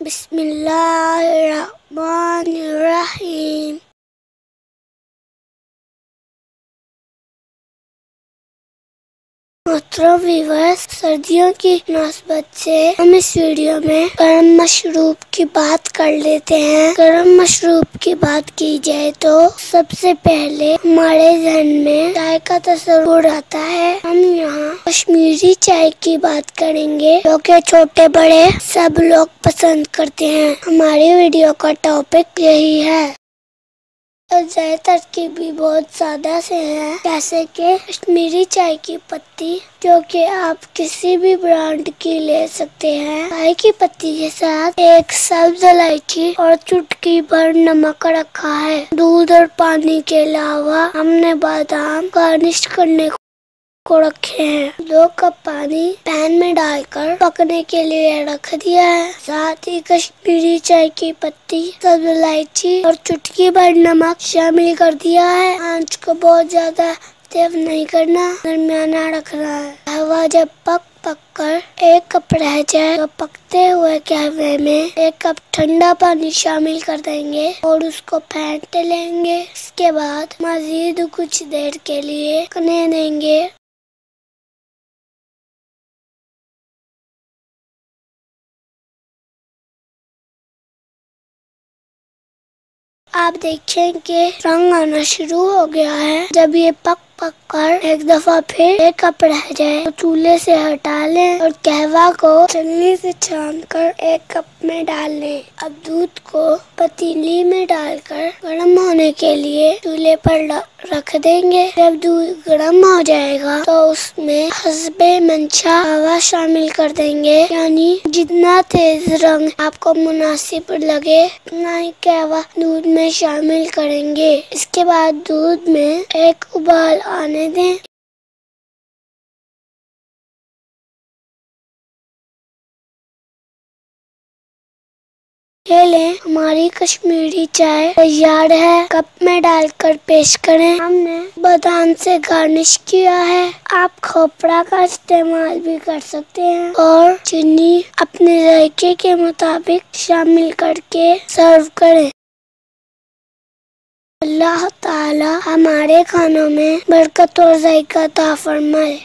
बिस्मिल्लाहिर्रहमानिर्रहीम। मोहतरम व्यूअर्स, सर्दियों की मुनासबत से हम इस वीडियो में गर्म मशरूब की बात कर लेते हैं। गर्म मशरूब की बात की जाए तो सबसे पहले हमारे जहन में चाय का तस्वुर आता है। हम यहाँ कश्मीरी चाय की बात करेंगे जो कि छोटे बड़े सब लोग पसंद करते हैं। हमारी वीडियो का टॉपिक यही है। चाय तरकीब भी बहुत सादा से है, जैसे कि कश्मीरी चाय की पत्ती जो कि आप किसी भी ब्रांड की ले सकते हैं। चाय की पत्ती के साथ एक सब्ज इलायची और चुटकी भर नमक रखा है। दूध और पानी के अलावा हमने बादाम गार्निश करने को रखे हैं। 2 कप पानी पैन में डालकर पकने के लिए रख दिया है। साथ ही कश्मीरी चाय की पत्ती, सब्ज इलायची और चुटकी भर नमक शामिल कर दिया है। आंच को बहुत ज्यादा तेज नहीं करना, दरमियाना रखना है। कहवा जब पक कर 1 कप रह जाए तो पकते हुए कहवे में 1 कप ठंडा पानी शामिल कर देंगे और उसको फेंट लेंगे। इसके बाद मजीद कुछ देर के लिए पकने देंगे। आप देखें कि रंग आना शुरू हो गया है। जब ये पक कर एक दफा फिर 1 कप रह जाए तो चूल्हे से हटा लें और कहवा को छलनी से छान कर 1 कप में डाल लें। अब दूध को पतीली में डालकर गर्म होने के लिए चूल्हे पर रख देंगे। जब दूध गर्म हो जाएगा तो उसमें हस्बे मंशा कहवा शामिल कर देंगे, यानी जितना तेज रंग आपको मुनासिब लगे उतना ही कहवा दूध में शामिल करेंगे। इसके बाद दूध में एक उबाल आने दें। ये लें, हमारी कश्मीरी चाय तैयार है। कप में डालकर पेश करें। हमने बादाम से गार्निश किया है। आप खोपरा का इस्तेमाल भी कर सकते हैं और चीनी अपने जायके के मुताबिक शामिल करके सर्व करें। अल्लाह ताला हमारे खानों में बरकत और जायका अता फरमाए।